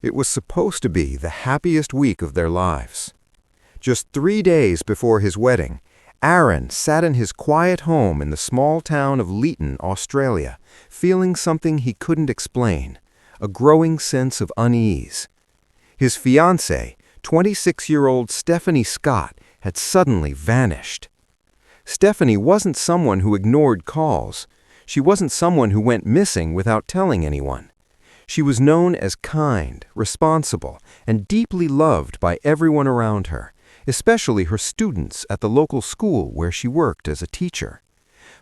It was supposed to be the happiest week of their lives. Just 3 days before his wedding, Aaron sat in his quiet home in the small town of Leeton, Australia, feeling something he couldn't explain, a growing sense of unease. His fiancée, 26-year-old Stephanie Scott, had suddenly vanished. Stephanie wasn't someone who ignored calls. She wasn't someone who went missing without telling anyone. She was known as kind, responsible, and deeply loved by everyone around her, especially her students at the local school where she worked as a teacher.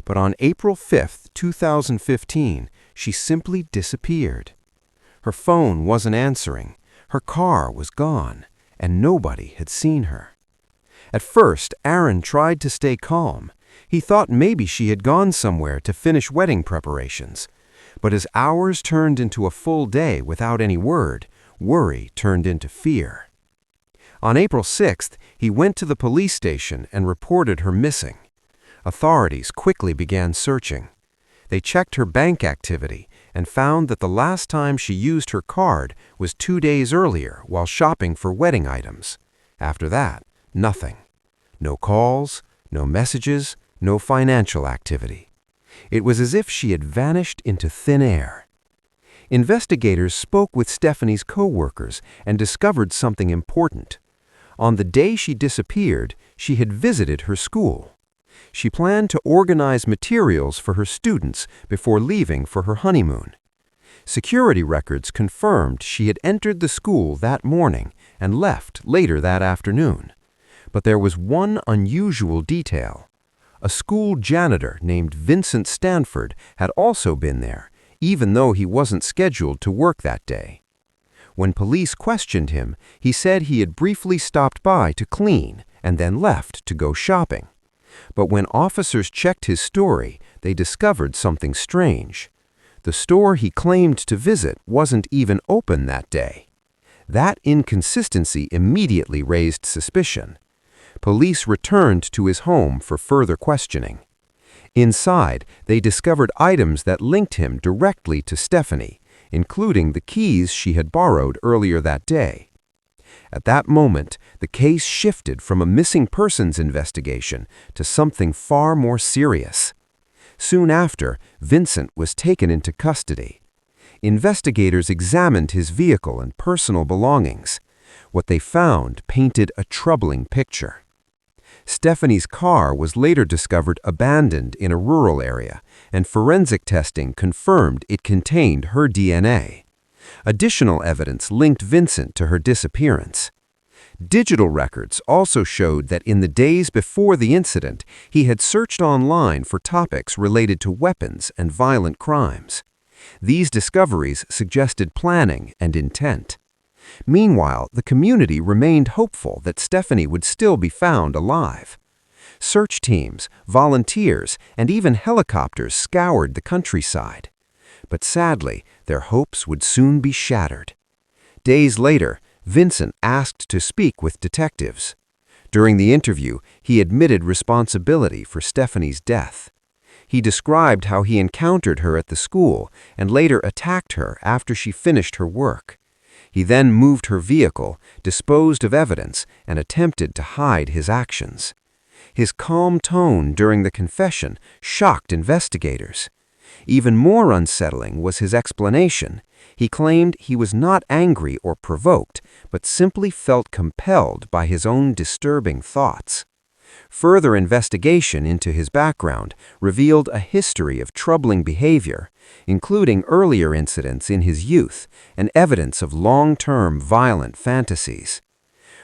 But on April 5, 2015, she simply disappeared. Her phone wasn't answering, her car was gone, and nobody had seen her. At first, Aaron tried to stay calm. He thought maybe she had gone somewhere to finish wedding preparations. But as hours turned into a full day without any word, worry turned into fear. On April 6th, he went to the police station and reported her missing. Authorities quickly began searching. They checked her bank activity and found that the last time she used her card was 2 days earlier while shopping for wedding items. After that, nothing. No calls, no messages, no financial activity. It was as if she had vanished into thin air. Investigators spoke with Stephanie's co-workers and discovered something important. On the day she disappeared, she had visited her school. She planned to organize materials for her students before leaving for her honeymoon. Security records confirmed she had entered the school that morning and left later that afternoon. But there was one unusual detail. A school janitor named Vincent Stanford had also been there, even though he wasn't scheduled to work that day. When police questioned him, he said he had briefly stopped by to clean and then left to go shopping. But when officers checked his story, they discovered something strange. The store he claimed to visit wasn't even open that day. That inconsistency immediately raised suspicion. Police returned to his home for further questioning. Inside, they discovered items that linked him directly to Stephanie, including the keys she had borrowed earlier that day. At that moment, the case shifted from a missing persons investigation to something far more serious. Soon after, Vincent was taken into custody. Investigators examined his vehicle and personal belongings. What they found painted a troubling picture. Stephanie's car was later discovered abandoned in a rural area, and forensic testing confirmed it contained her DNA. Additional evidence linked Vincent to her disappearance. Digital records also showed that in the days before the incident, he had searched online for topics related to weapons and violent crimes. These discoveries suggested planning and intent. Meanwhile, the community remained hopeful that Stephanie would still be found alive. Search teams, volunteers, and even helicopters scoured the countryside. But sadly, their hopes would soon be shattered. Days later, Vincent asked to speak with detectives. During the interview, he admitted responsibility for Stephanie's death. He described how he encountered her at the school and later attacked her after she finished her work. He then moved her vehicle, disposed of evidence, and attempted to hide his actions. His calm tone during the confession shocked investigators. Even more unsettling was his explanation. He claimed he was not angry or provoked, but simply felt compelled by his own disturbing thoughts. Further investigation into his background revealed a history of troubling behavior, including earlier incidents in his youth and evidence of long-term violent fantasies.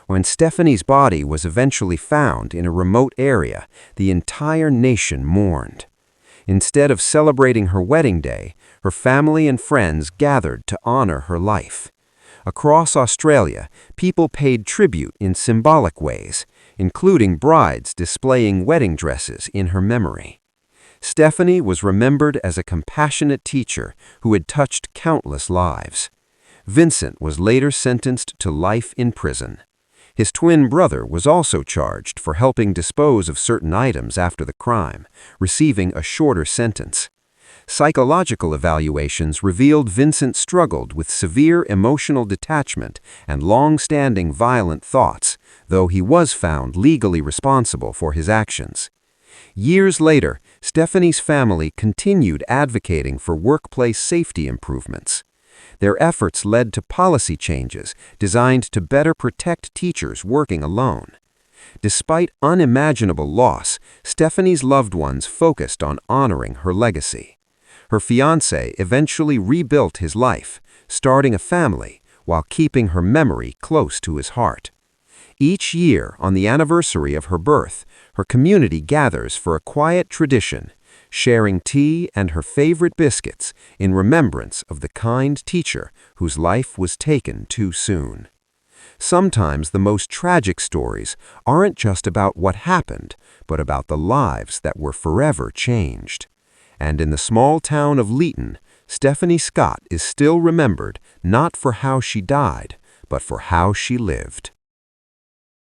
When Stephanie's body was eventually found in a remote area, the entire nation mourned. Instead of celebrating her wedding day, her family and friends gathered to honor her life. Across Australia, people paid tribute in symbolic ways, including brides displaying wedding dresses in her memory. Stephanie was remembered as a compassionate teacher who had touched countless lives. Vincent was later sentenced to life in prison. His twin brother was also charged for helping dispose of certain items after the crime, receiving a shorter sentence. Psychological evaluations revealed Vincent struggled with severe emotional detachment and long-standing violent thoughts, though he was found legally responsible for his actions. Years later, Stephanie's family continued advocating for workplace safety improvements. Their efforts led to policy changes designed to better protect teachers working alone. Despite unimaginable loss, Stephanie's loved ones focused on honoring her legacy. Her fiancé eventually rebuilt his life, starting a family while keeping her memory close to his heart. Each year, on the anniversary of her birth, her community gathers for a quiet tradition, sharing tea and her favorite biscuits in remembrance of the kind teacher whose life was taken too soon. Sometimes the most tragic stories aren't just about what happened, but about the lives that were forever changed. And in the small town of Leeton, Stephanie Scott is still remembered not for how she died, but for how she lived.